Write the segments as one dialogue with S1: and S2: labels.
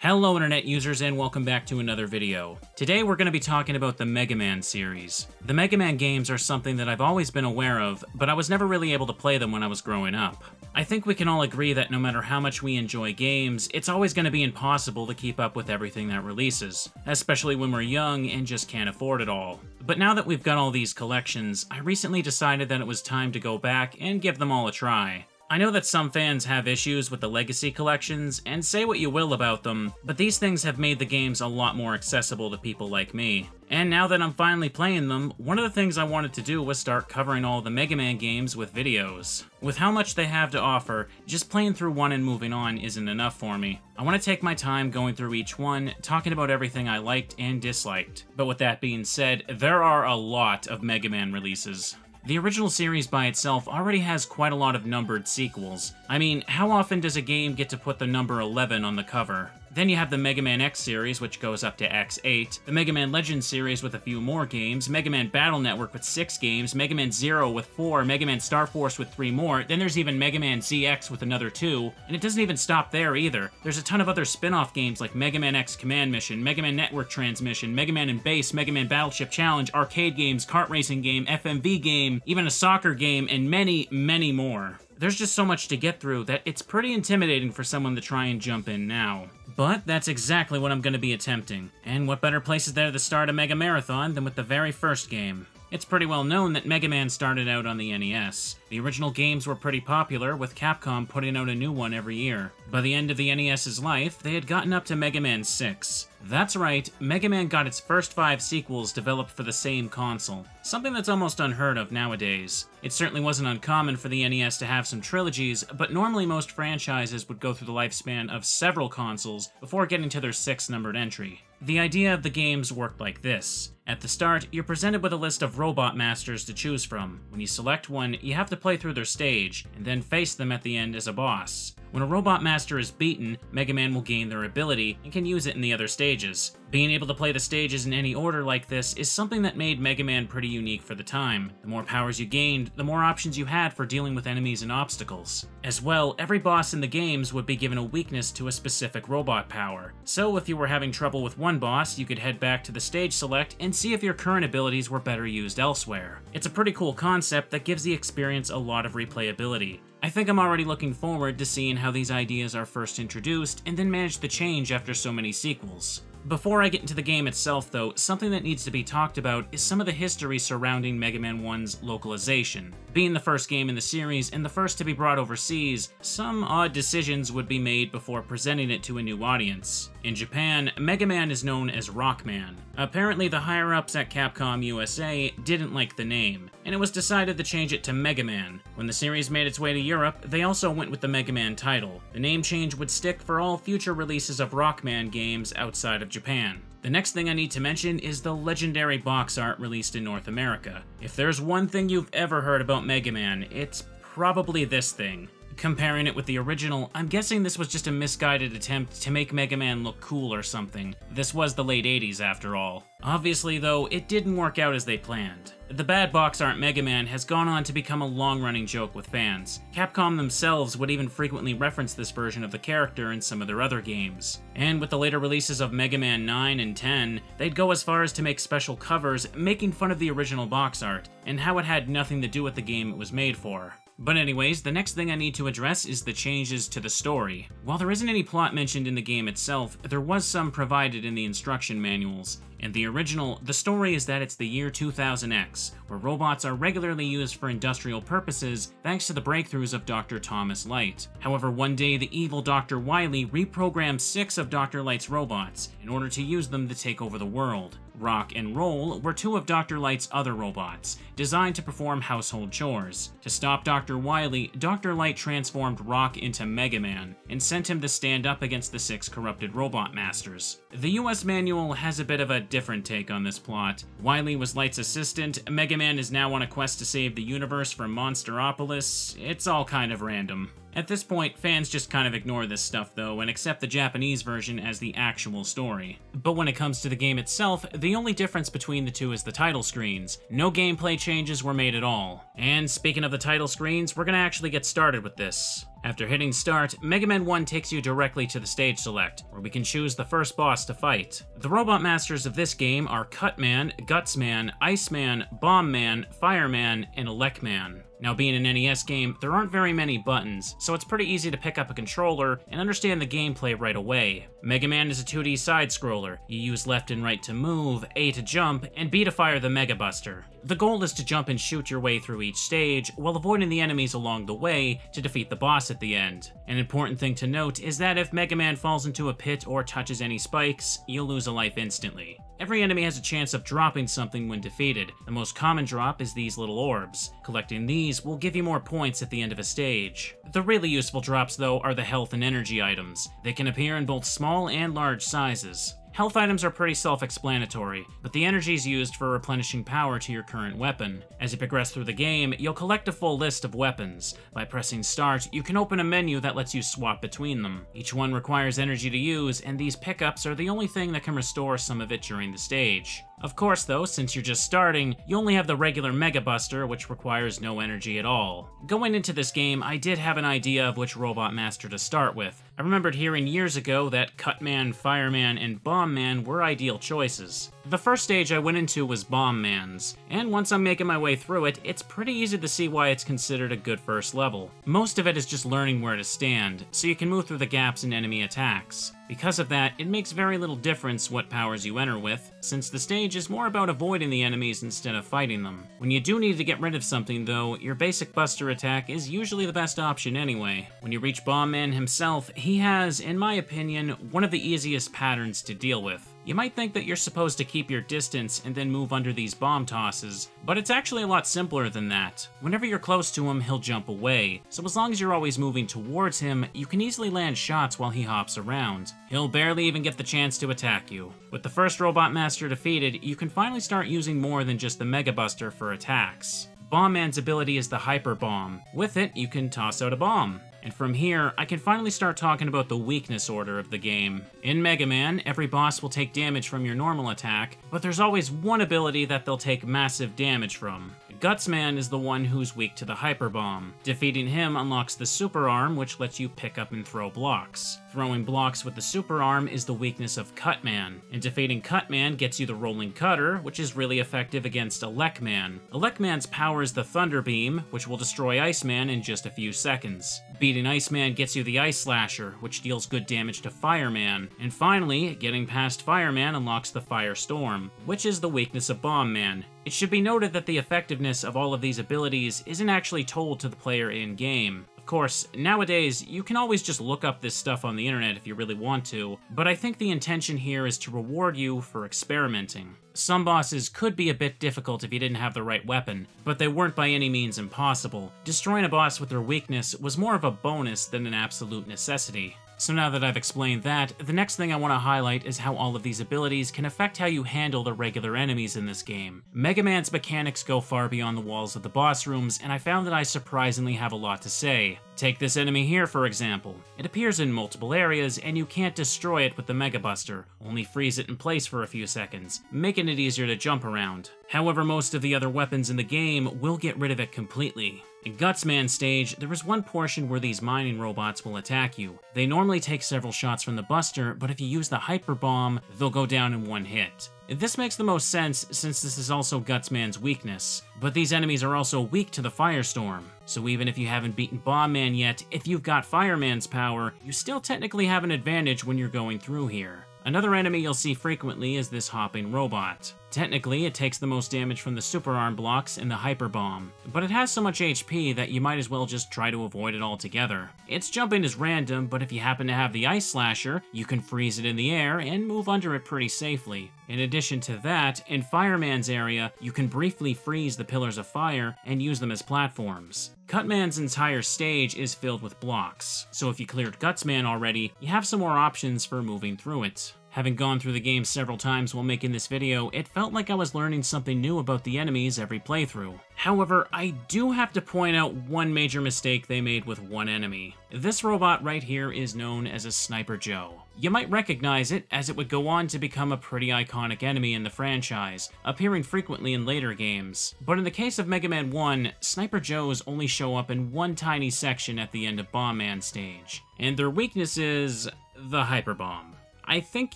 S1: Hello internet users and welcome back to another video. Today we're going to be talking about the Mega Man series. The Mega Man games are something that I've always been aware of, but I was never really able to play them when I was growing up. I think we can all agree that no matter how much we enjoy games, it's always going to be impossible to keep up with everything that releases, especially when we're young and just can't afford it all. But now that we've got all these collections, I recently decided that it was time to go back and give them all a try. I know that some fans have issues with the Legacy collections, and say what you will about them, but these things have made the games a lot more accessible to people like me. And now that I'm finally playing them, one of the things I wanted to do was start covering all the Mega Man games with videos. With how much they have to offer, just playing through one and moving on isn't enough for me. I want to take my time going through each one, talking about everything I liked and disliked. But with that being said, there are a lot of Mega Man releases. The original series by itself already has quite a lot of numbered sequels. I mean, how often does a game get to put the number 11 on the cover? Then you have the Mega Man X series, which goes up to X8, the Mega Man Legends series with a few more games, Mega Man Battle Network with 6 games, Mega Man Zero with 4, Mega Man Star Force with 3 more, then there's even Mega Man ZX with another 2, and it doesn't even stop there either. There's a ton of other spin-off games like Mega Man X Command Mission, Mega Man Network Transmission, Mega Man and Base, Mega Man Battleship Challenge, arcade games, kart racing game, FMV game, even a soccer game, and many, many more. There's just so much to get through that it's pretty intimidating for someone to try and jump in now. But that's exactly what I'm going to be attempting. And what better place is there to start a Mega Marathon than with the very first game? It's pretty well known that Mega Man started out on the NES. The original games were pretty popular, with Capcom putting out a new one every year. By the end of the NES's life, they had gotten up to Mega Man 6. That's right, Mega Man got its first 5 sequels developed for the same console, something that's almost unheard of nowadays. It certainly wasn't uncommon for the NES to have some trilogies, but normally most franchises would go through the lifespan of several consoles before getting to their 6th numbered entry. The idea of the games worked like this. At the start, you're presented with a list of robot masters to choose from. When you select one, you have to play through their stage, and then face them at the end as a boss. When a robot master is beaten, Mega Man will gain their ability and can use it in the other stages. Being able to play the stages in any order like this is something that made Mega Man pretty unique for the time. The more powers you gained, the more options you had for dealing with enemies and obstacles. As well, every boss in the games would be given a weakness to a specific robot power. So if you were having trouble with one boss, you could head back to the stage select and see if your current abilities were better used elsewhere. It's a pretty cool concept that gives the experience a lot of replayability. I think I'm already looking forward to seeing how these ideas are first introduced and then managed to change after so many sequels. Before I get into the game itself though, something that needs to be talked about is some of the history surrounding Mega Man 1's localization. Being the first game in the series and the first to be brought overseas, some odd decisions would be made before presenting it to a new audience. In Japan, Mega Man is known as Rockman. Apparently the higher-ups at Capcom USA didn't like the name, and it was decided to change it to Mega Man. When the series made its way to Europe, they also went with the Mega Man title. The name change would stick for all future releases of Rockman games outside of Japan. The next thing I need to mention is the legendary box art released in North America. If there's one thing you've ever heard about Mega Man, it's probably this thing. Comparing it with the original, I'm guessing this was just a misguided attempt to make Mega Man look cool or something. This was the late 80s after all. Obviously though, it didn't work out as they planned. The bad box art Mega Man has gone on to become a long-running joke with fans. Capcom themselves would even frequently reference this version of the character in some of their other games. And with the later releases of Mega Man 9 and 10, they'd go as far as to make special covers making fun of the original box art, and how it had nothing to do with the game it was made for. But anyways, the next thing I need to address is the changes to the story. While there isn't any plot mentioned in the game itself, there was some provided in the instruction manuals. In the original, the story is that it's the year 2000X, where robots are regularly used for industrial purposes thanks to the breakthroughs of Dr. Thomas Light. However, one day the evil Dr. Wily reprogrammed 6 of Dr. Light's robots in order to use them to take over the world. Rock and Roll were 2 of Dr. Light's other robots, designed to perform household chores. To stop Dr. Wily, Dr. Light transformed Rock into Mega Man, and sent him to stand up against the 6 corrupted robot masters. The US manual has a bit of a different take on this plot. Wily was Light's assistant, Mega Man is now on a quest to save the universe from Monsteropolis. It's all kind of random. At this point, fans just kind of ignore this stuff though, and accept the Japanese version as the actual story. But when it comes to the game itself, the only difference between the two is the title screens. No gameplay changes were made at all. And speaking of the title screens, we're gonna actually get started with this. After hitting start, Mega Man 1 takes you directly to the stage select, where we can choose the first boss to fight. The robot masters of this game are Cutman, Gutsman, Iceman, Bombman, Fireman, and Elecman. Now, being an NES game, there aren't very many buttons, so it's pretty easy to pick up a controller and understand the gameplay right away. Mega Man is a 2D side-scroller. You use left and right to move, A to jump, and B to fire the Mega Buster. The goal is to jump and shoot your way through each stage, while avoiding the enemies along the way to defeat the boss at the end. An important thing to note is that if Mega Man falls into a pit or touches any spikes, you'll lose a life instantly. Every enemy has a chance of dropping something when defeated. The most common drop is these little orbs. Collecting these will give you more points at the end of a stage. The really useful drops, though, are the health and energy items. They can appear in both small and large sizes. Health items are pretty self-explanatory, but the energy is used for replenishing power to your current weapon. As you progress through the game, you'll collect a full list of weapons. By pressing start, you can open a menu that lets you swap between them. Each one requires energy to use, and these pickups are the only thing that can restore some of it during the stage. Of course, though, since you're just starting, you only have the regular Mega Buster, which requires no energy at all. Going into this game, I did have an idea of which Robot Master to start with. I remembered hearing years ago that Cutman, Fireman, and Bombman were ideal choices. The first stage I went into was Bombman's, and once I'm making my way through it, it's pretty easy to see why it's considered a good first level. Most of it is just learning where to stand, so you can move through the gaps in enemy attacks. Because of that, it makes very little difference what powers you enter with, since the stage is more about avoiding the enemies instead of fighting them. When you do need to get rid of something, though, your basic Buster attack is usually the best option anyway. When you reach Bombman himself, he has, in my opinion, one of the easiest patterns to deal with. You might think that you're supposed to keep your distance and then move under these bomb tosses, but it's actually a lot simpler than that. Whenever you're close to him, he'll jump away, so as long as you're always moving towards him, you can easily land shots while he hops around. He'll barely even get the chance to attack you. With the first Robot Master defeated, you can finally start using more than just the Mega Buster for attacks. Bombman's ability is the Hyper Bomb. With it, you can toss out a bomb. And from here, I can finally start talking about the weakness order of the game. In Mega Man, every boss will take damage from your normal attack, but there's always one ability that they'll take massive damage from. Gutsman is the one who's weak to the Hyper Bomb. Defeating him unlocks the Super Arm, which lets you pick up and throw blocks. Throwing blocks with the Super Arm is the weakness of Cutman, and defeating Cutman gets you the Rolling Cutter, which is really effective against Elecman. Elecman's power is the Thunder Beam, which will destroy Iceman in just a few seconds. Beating Iceman gets you the Ice Slasher, which deals good damage to Fireman. And finally, getting past Fireman unlocks the Firestorm, which is the weakness of Bombman. It should be noted that the effectiveness of all of these abilities isn't actually told to the player in-game. Of course, nowadays, you can always just look up this stuff on the internet if you really want to, but I think the intention here is to reward you for experimenting. Some bosses could be a bit difficult if you didn't have the right weapon, but they weren't by any means impossible. Destroying a boss with their weakness was more of a bonus than an absolute necessity. So now that I've explained that, the next thing I want to highlight is how all of these abilities can affect how you handle the regular enemies in this game. Mega Man's mechanics go far beyond the walls of the boss rooms, and I found that I surprisingly have a lot to say. Take this enemy here, for example. It appears in multiple areas, and you can't destroy it with the Mega Buster, only freeze it in place for a few seconds, making it easier to jump around. However, most of the other weapons in the game will get rid of it completely. In Gutsman's stage, there is one portion where these mining robots will attack you. They normally take several shots from the Buster, but if you use the Hyper Bomb, they'll go down in one hit. This makes the most sense since this is also Gutsman's weakness, but these enemies are also weak to the Firestorm. So even if you haven't beaten Bombman yet, if you've got Fireman's power, you still technically have an advantage when you're going through here. Another enemy you'll see frequently is this hopping robot. Technically, it takes the most damage from the Super Arm blocks and the Hyper Bomb, but it has so much HP that you might as well just try to avoid it altogether. Its jumping is random, but if you happen to have the Ice Slasher, you can freeze it in the air and move under it pretty safely. In addition to that, in Fireman's area, you can briefly freeze the pillars of fire and use them as platforms. Cutman's entire stage is filled with blocks, so if you cleared Gutsman already, you have some more options for moving through it. Having gone through the game several times while making this video, it felt like I was learning something new about the enemies every playthrough. However, I do have to point out one major mistake they made with one enemy. This robot right here is known as a Sniper Joe. You might recognize it, as it would go on to become a pretty iconic enemy in the franchise, appearing frequently in later games. But in the case of Mega Man 1, Sniper Joes only show up in one tiny section at the end of Bomb Man stage, and their weakness is the Hyper Bomb. I think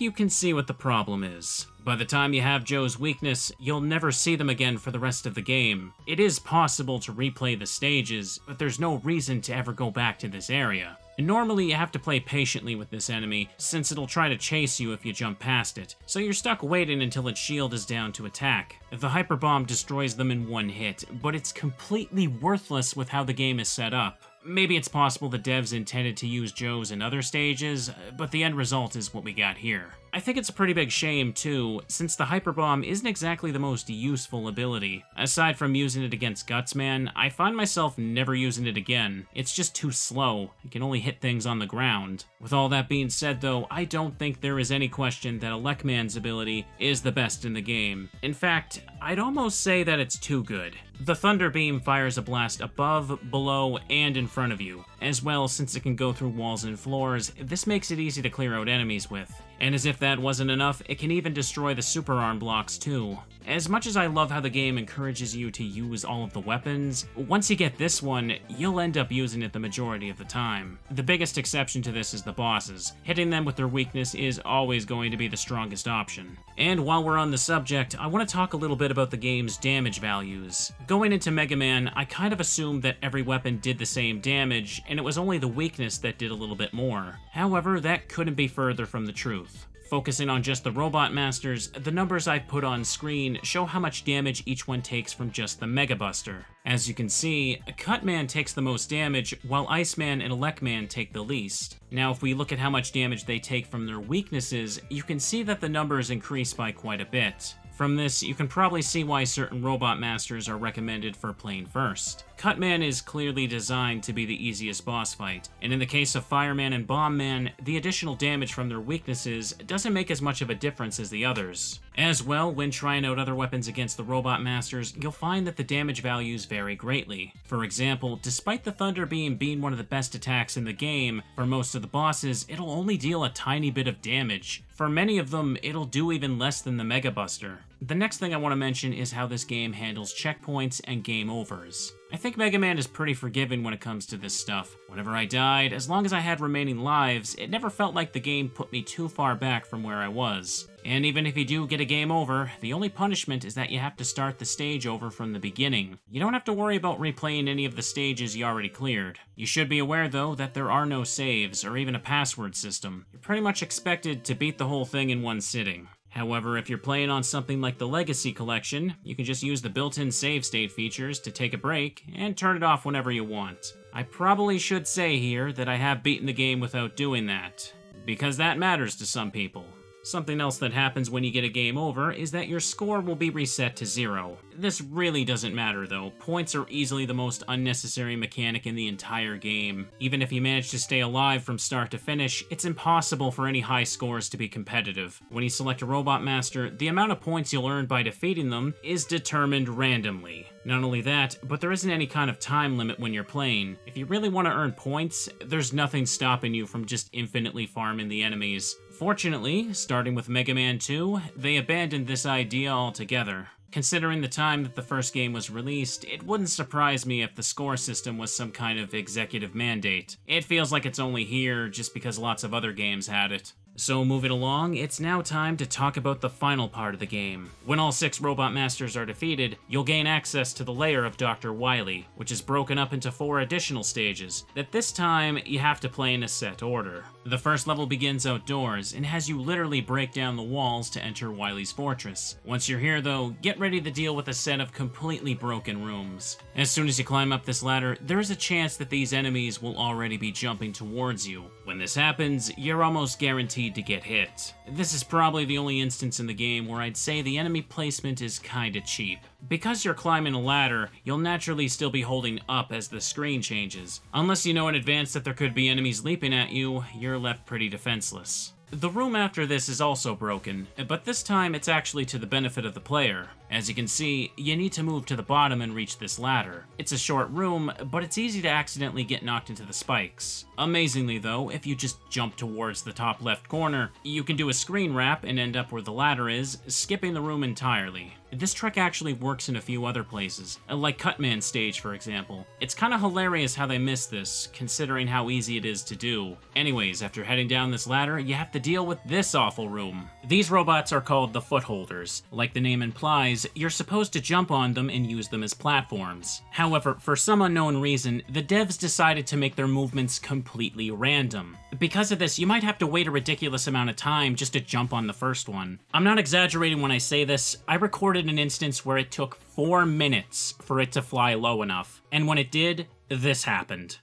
S1: you can see what the problem is. By the time you have Joe's weakness, you'll never see them again for the rest of the game. It is possible to replay the stages, but there's no reason to ever go back to this area. And normally you have to play patiently with this enemy, since it'll try to chase you if you jump past it, so you're stuck waiting until its shield is down to attack. The Hyper Bomb destroys them in one hit, but it's completely worthless with how the game is set up. Maybe it's possible the devs intended to use Joes in other stages, but the end result is what we got here. I think it's a pretty big shame too, since the Hyper Bomb isn't exactly the most useful ability. Aside from using it against Gutsman, I find myself never using it again. It's just too slow. It can only hit things on the ground. With all that being said though, I don't think there is any question that Elecman's ability is the best in the game. In fact, I'd almost say that it's too good. The Thunder Beam fires a blast above, below, and in front of you. As well, since it can go through walls and floors, this makes it easy to clear out enemies with. And as if that wasn't enough, it can even destroy the super arm blocks too. As much as I love how the game encourages you to use all of the weapons, once you get this one, you'll end up using it the majority of the time. The biggest exception to this is the bosses. Hitting them with their weakness is always going to be the strongest option. And while we're on the subject, I want to talk a little bit about the game's damage values. Going into Mega Man, I kind of assumed that every weapon did the same damage, and it was only the weakness that did a little bit more. However, that couldn't be further from the truth. Focusing on just the Robot Masters, the numbers I've put on screen show how much damage each one takes from just the Mega Buster. As you can see, Cutman takes the most damage, while Iceman and Elecman take the least. Now, if we look at how much damage they take from their weaknesses, you can see that the numbers increase by quite a bit. From this, you can probably see why certain Robot Masters are recommended for playing first. Cutman is clearly designed to be the easiest boss fight, and in the case of Fireman and Bombman, the additional damage from their weaknesses doesn't make as much of a difference as the others. As well, when trying out other weapons against the Robot Masters, you'll find that the damage values vary greatly. For example, despite the Thunder Beam being one of the best attacks in the game, for most of the bosses, it'll only deal a tiny bit of damage. For many of them, it'll do even less than the Mega Buster. The next thing I want to mention is how this game handles checkpoints and game overs. I think Mega Man is pretty forgiving when it comes to this stuff. Whenever I died, as long as I had remaining lives, it never felt like the game put me too far back from where I was. And even if you do get a game over, the only punishment is that you have to start the stage over from the beginning. You don't have to worry about replaying any of the stages you already cleared. You should be aware though that there are no saves or even a password system. You're pretty much expected to beat the whole thing in one sitting. However, if you're playing on something like the Legacy Collection, you can just use the built-in save state features to take a break and turn it off whenever you want. I probably should say here that I have beaten the game without doing that, because that matters to some people. Something else that happens when you get a game over is that your score will be reset to 0. This really doesn't matter though. Points are easily the most unnecessary mechanic in the entire game. Even if you manage to stay alive from start to finish, it's impossible for any high scores to be competitive. When you select a Robot Master, the amount of points you'll earn by defeating them is determined randomly. Not only that, but there isn't any kind of time limit when you're playing. If you really want to earn points, there's nothing stopping you from just infinitely farming the enemies. Fortunately, starting with Mega Man 2, they abandoned this idea altogether. Considering the time that the first game was released, it wouldn't surprise me if the score system was some kind of executive mandate. It feels like it's only here just because lots of other games had it. So moving along, it's now time to talk about the final part of the game. When all 6 Robot Masters are defeated, you'll gain access to the lair of Dr. Wily, which is broken up into 4 additional stages, that this time you have to play in a set order. The first level begins outdoors, and has you literally break down the walls to enter Wily's fortress. Once you're here though, get ready to deal with a set of completely broken rooms. As soon as you climb up this ladder, there is a chance that these enemies will already be jumping towards you. When this happens, you're almost guaranteed to get hit. This is probably the only instance in the game where I'd say the enemy placement is kinda cheap. Because you're climbing a ladder, you'll naturally still be holding up as the screen changes. Unless you know in advance that there could be enemies leaping at you, you're left pretty defenseless. The room after this is also broken, but this time it's actually to the benefit of the player. As you can see, you need to move to the bottom and reach this ladder. It's a short room, but it's easy to accidentally get knocked into the spikes. Amazingly though, if you just jump towards the top left corner, you can do a screen wrap and end up where the ladder is, skipping the room entirely. This trick actually works in a few other places, like Cutman's stage for example. It's kinda hilarious how they miss this, considering how easy it is to do. Anyways, after heading down this ladder, you have to deal with this awful room. These robots are called the footholders. Like the name implies, you're supposed to jump on them and use them as platforms. However, for some unknown reason, the devs decided to make their movements completely random. Because of this, you might have to wait a ridiculous amount of time just to jump on the first one. I'm not exaggerating when I say this. I recorded an instance where it took 4 minutes for it to fly low enough, and when it did, this happened.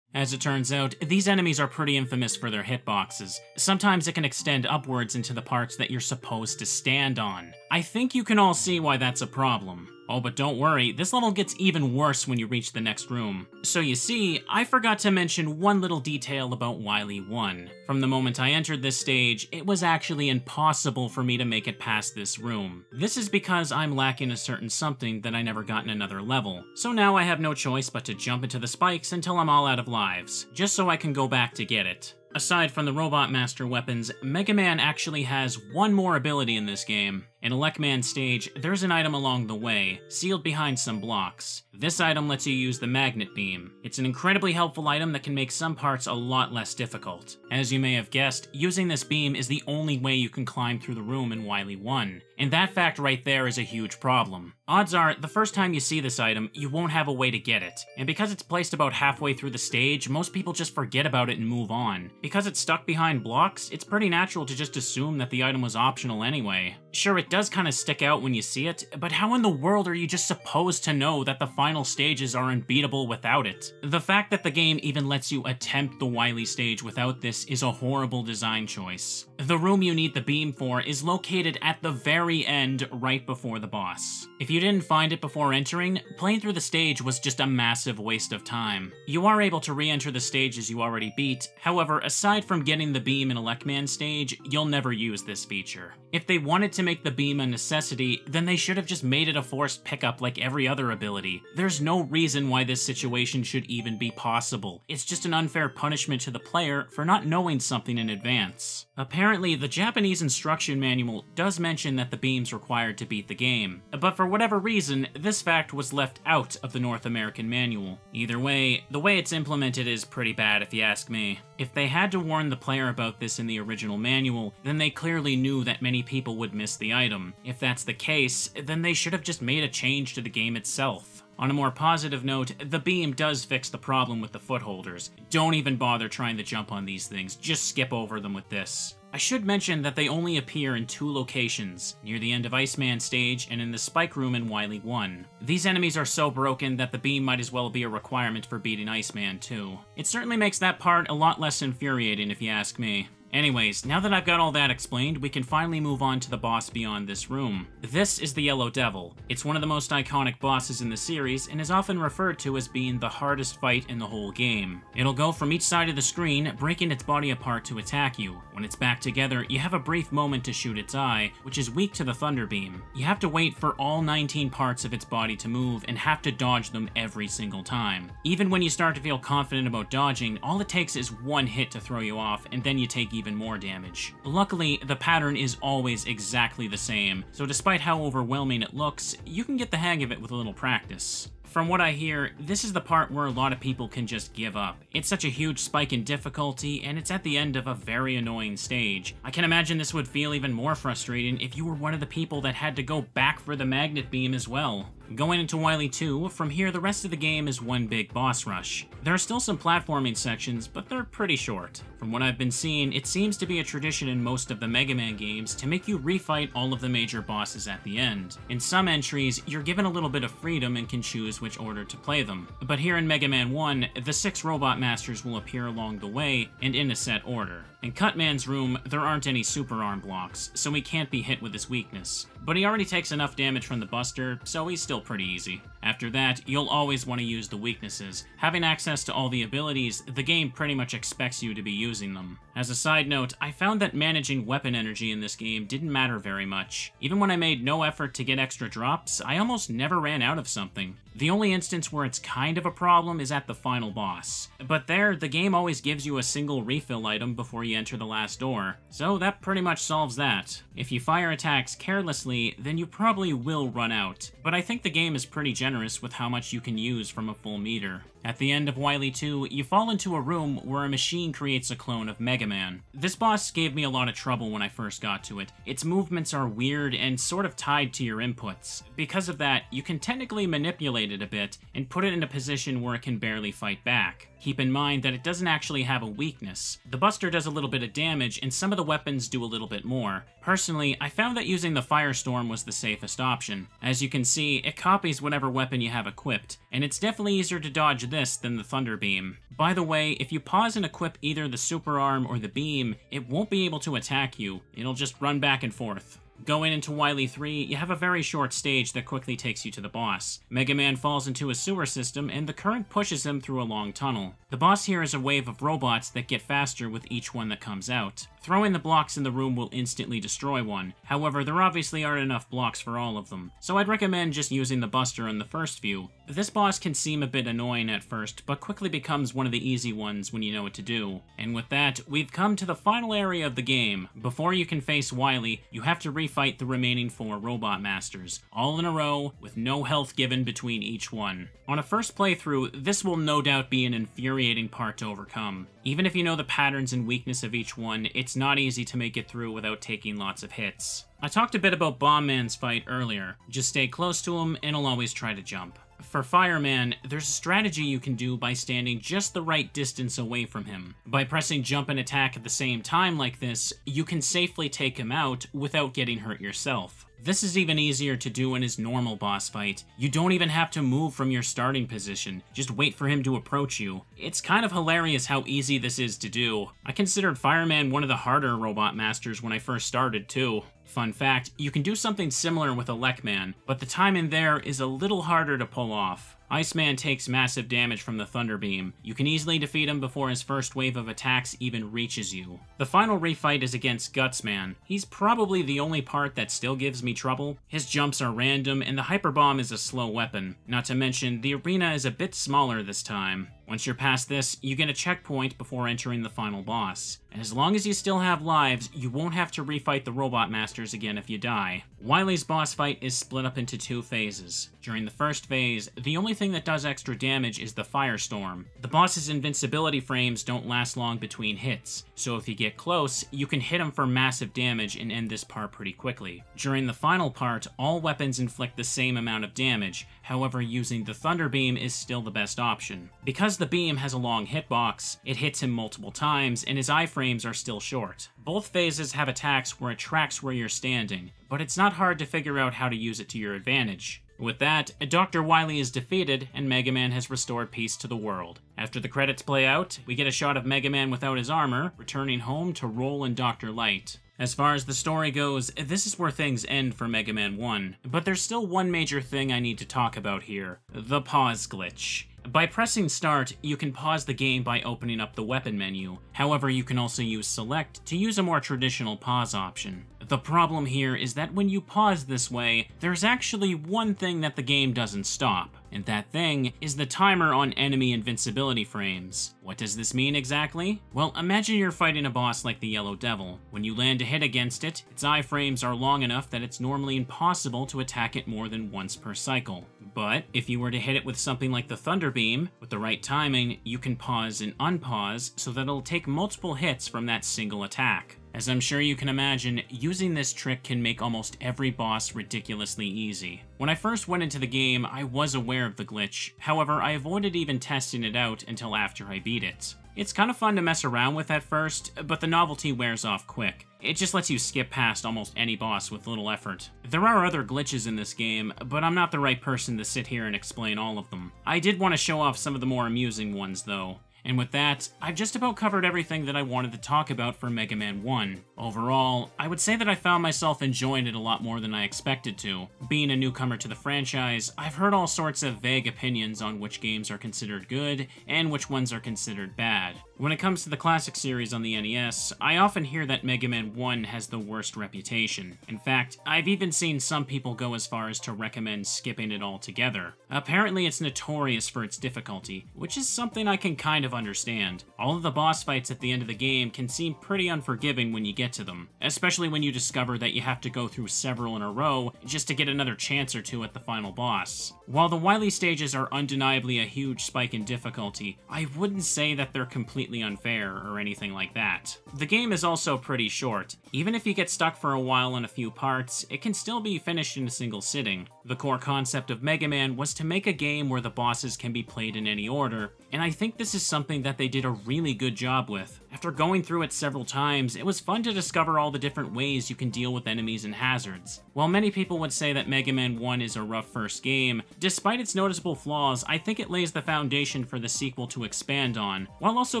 S1: As it turns out, these enemies are pretty infamous for their hitboxes. Sometimes it can extend upwards into the parts that you're supposed to stand on. I think you can all see why that's a problem. Oh, but don't worry, this level gets even worse when you reach the next room. So you see, I forgot to mention one little detail about Wily 1. From the moment I entered this stage, it was actually impossible for me to make it past this room. This is because I'm lacking a certain something that I never got in another level. So now I have no choice but to jump into the spikes until I'm all out of lives, just so I can go back to get it. Aside from the Robot Master weapons, Mega Man actually has one more ability in this game. In Elecman stage, there's an item along the way, sealed behind some blocks. This item lets you use the Magnet Beam. It's an incredibly helpful item that can make some parts a lot less difficult. As you may have guessed, using this beam is the only way you can climb through the room in Wily 1, and that fact right there is a huge problem. Odds are, the first time you see this item, you won't have a way to get it, and because it's placed about halfway through the stage, most people just forget about it and move on. Because it's stuck behind blocks, it's pretty natural to just assume that the item was optional anyway. Sure, it does kind of stick out when you see it, but how in the world are you just supposed to know that the final stages are unbeatable without it? The fact that the game even lets you attempt the Wily stage without this is a horrible design choice. The room you need the beam for is located at the very end, right before the boss. If you didn't find it before entering, playing through the stage was just a massive waste of time. You are able to re-enter the stages you already beat, however, aside from getting the beam in Elecman stage, you'll never use this feature. If they wanted to make the beam a necessity, then they should have just made it a forced pickup like every other ability. There's no reason why this situation should even be possible. It's just an unfair punishment to the player for not knowing something in advance. Apparently, the Japanese instruction manual does mention that the beam's required to beat the game, but for whatever reason, this fact was left out of the North American manual. Either way, the way it's implemented is pretty bad if you ask me. If they had to warn the player about this in the original manual, then they clearly knew that many people would miss the item. If that's the case, then they should have just made a change to the game itself. On a more positive note, the beam does fix the problem with the footholders. Don't even bother trying to jump on these things, just skip over them with this. I should mention that they only appear in 2 locations, near the end of Iceman stage and in the spike room in Wily 1. These enemies are so broken that the beam might as well be a requirement for beating Iceman too. It certainly makes that part a lot less infuriating if you ask me. Anyways, now that I've got all that explained, we can finally move on to the boss beyond this room. This is the Yellow Devil. It's one of the most iconic bosses in the series, and is often referred to as being the hardest fight in the whole game. It'll go from each side of the screen, breaking its body apart to attack you. When it's back together, you have a brief moment to shoot its eye, which is weak to the Thunder Beam. You have to wait for all 19 parts of its body to move, and have to dodge them every single time. Even when you start to feel confident about dodging, all it takes is one hit to throw you off, and then you take even more damage. Luckily, the pattern is always exactly the same, so despite how overwhelming it looks, you can get the hang of it with a little practice. From what I hear, this is the part where a lot of people can just give up. It's such a huge spike in difficulty, and it's at the end of a very annoying stage. I can imagine this would feel even more frustrating if you were one of the people that had to go back for the Magnet Beam as well. Going into Wily 2, from here the rest of the game is one big boss rush. There are still some platforming sections, but they're pretty short. From what I've been seeing, it seems to be a tradition in most of the Mega Man games to make you refight all of the major bosses at the end. In some entries, you're given a little bit of freedom and can choose which order to play them. But here in Mega Man 1, the 6 Robot Masters will appear along the way, and in a set order. In Cutman's room, there aren't any super arm blocks, so he can't be hit with his weakness. But he already takes enough damage from the Buster, so he's still pretty easy. After that, you'll always want to use the weaknesses. Having access to all the abilities, the game pretty much expects you to be using them. As a side note, I found that managing weapon energy in this game didn't matter very much. Even when I made no effort to get extra drops, I almost never ran out of something. The only instance where it's kind of a problem is at the final boss. But there, the game always gives you a single refill item before you enter the last door, so that pretty much solves that. If you fire attacks carelessly, then you probably will run out, but I think the game is pretty generous with how much you can use from a full meter. At the end of Wily 2, you fall into a room where a machine creates a clone of Mega Man. This boss gave me a lot of trouble when I first got to it. Its movements are weird and sort of tied to your inputs. Because of that, you can technically manipulate it a bit and put it in a position where it can barely fight back. Keep in mind that it doesn't actually have a weakness. The Buster does a little bit of damage, and some of the weapons do a little bit more. Personally, I found that using the Firestorm was the safest option. As you can see, it copies whatever weapon you have equipped, and it's definitely easier to dodge this than the Thunder Beam. By the way, if you pause and equip either the Super Arm or the Beam, it won't be able to attack you. It'll just run back and forth. Going into Wily 3, you have a very short stage that quickly takes you to the boss. Mega Man falls into a sewer system, and the current pushes him through a long tunnel. The boss here is a wave of robots that get faster with each one that comes out. Throwing the blocks in the room will instantly destroy one. However, there obviously aren't enough blocks for all of them, so I'd recommend just using the Buster on the first few. This boss can seem a bit annoying at first, but quickly becomes one of the easy ones when you know what to do. And with that, we've come to the final area of the game. Before you can face Wily, you have to refight the remaining 4 Robot Masters, all in a row, with no health given between each one. On a first playthrough, this will no doubt be an infuriating part to overcome. Even if you know the patterns and weakness of each one, it's not easy to make it through without taking lots of hits. I talked a bit about Bomb Man's fight earlier. Just stay close to him and he'll always try to jump. For Fireman, there's a strategy you can do by standing just the right distance away from him. By pressing jump and attack at the same time like this, you can safely take him out without getting hurt yourself. This is even easier to do in his normal boss fight. You don't even have to move from your starting position, just wait for him to approach you. It's kind of hilarious how easy this is to do. I considered Fireman one of the harder Robot Masters when I first started too. Fun fact, you can do something similar with Elecman, but the timing there is a little harder to pull off. Iceman takes massive damage from the Thunder Beam. You can easily defeat him before his first wave of attacks even reaches you. The final refight is against Gutsman. He's probably the only part that still gives me trouble. His jumps are random, and the Hyper Bomb is a slow weapon. Not to mention, the arena is a bit smaller this time. Once you're past this, you get a checkpoint before entering the final boss. And as long as you still have lives, you won't have to refight the Robot Masters again if you die. Wily's boss fight is split up into 2 phases. During the first phase, the only thing that does extra damage is the Firestorm. The boss's invincibility frames don't last long between hits, so if you get close, you can hit him for massive damage and end this part pretty quickly. During the final part, all weapons inflict the same amount of damage, however using the Thunder Beam is still the best option. Because the beam has a long hitbox, it hits him multiple times and his iframes are still short. Both phases have attacks where it tracks where you're standing, but it's not hard to figure out how to use it to your advantage. With that, Dr. Wily is defeated and Mega Man has restored peace to the world. After the credits play out, we get a shot of Mega Man without his armor, returning home to Roll and Dr. Light. As far as the story goes, this is where things end for Mega Man 1, but there's still one major thing I need to talk about here: the pause glitch. By pressing start, you can pause the game by opening up the weapon menu. However, you can also use select to use a more traditional pause option. The problem here is that when you pause this way, there's actually one thing that the game doesn't stop, and that thing is the timer on enemy invincibility frames. What does this mean exactly? Well, imagine you're fighting a boss like the Yellow Devil. When you land a hit against it, its iframes are long enough that it's normally impossible to attack it more than once per cycle. But if you were to hit it with something like the Thunder Beam, with the right timing, you can pause and unpause so that it'll take multiple hits from that single attack. As I'm sure you can imagine, using this trick can make almost every boss ridiculously easy. When I first went into the game, I was aware of the glitch, however, I avoided even testing it out until after I beat it. It's kind of fun to mess around with at first, but the novelty wears off quick. It just lets you skip past almost any boss with little effort. There are other glitches in this game, but I'm not the right person to sit here and explain all of them. I did want to show off some of the more amusing ones though. And with that, I've just about covered everything that I wanted to talk about for Mega Man 1. Overall, I would say that I found myself enjoying it a lot more than I expected to. Being a newcomer to the franchise, I've heard all sorts of vague opinions on which games are considered good and which ones are considered bad. When it comes to the classic series on the NES, I often hear that Mega Man 1 has the worst reputation. In fact, I've even seen some people go as far as to recommend skipping it altogether. Apparently it's notorious for its difficulty, which is something I can kind of understand. All of the boss fights at the end of the game can seem pretty unforgiving when you get to them, especially when you discover that you have to go through several in a row just to get another chance or two at the final boss. While the Wily stages are undeniably a huge spike in difficulty, I wouldn't say that they're completely unfair or anything like that. The game is also pretty short. Even if you get stuck for a while on a few parts, it can still be finished in a single sitting. The core concept of Mega Man was to make a game where the bosses can be played in any order, and I think this is something that they did a really good job with. After going through it several times, it was fun to discover all the different ways you can deal with enemies and hazards. While many people would say that Mega Man 1 is a rough first game, despite its noticeable flaws, I think it lays the foundation for the sequel to expand on, while also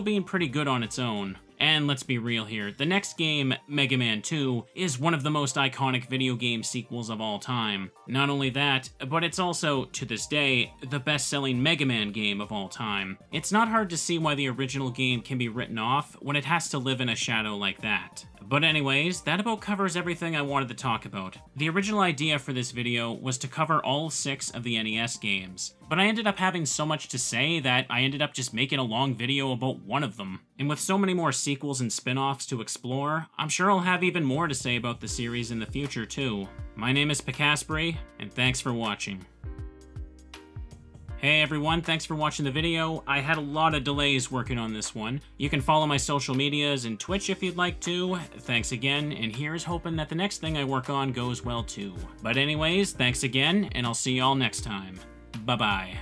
S1: being pretty good on its own. And let's be real here, the next game, Mega Man 2, is one of the most iconic video game sequels of all time. Not only that, but it's also, to this day, the best-selling Mega Man game of all time. It's not hard to see why the original game can be written off when it has to live in a shadow like that. But anyways, that about covers everything I wanted to talk about. The original idea for this video was to cover all 6 of the NES games, but I ended up having so much to say that I ended up just making a long video about one of them. And with so many more sequels and spin-offs to explore, I'm sure I'll have even more to say about the series in the future too. My name is Pikasprey, and thanks for watching. Hey everyone, thanks for watching the video. I had a lot of delays working on this one. You can follow my social medias and Twitch if you'd like to. Thanks again, and here's hoping that the next thing I work on goes well too. But anyways, thanks again, and I'll see y'all next time. Bye-bye.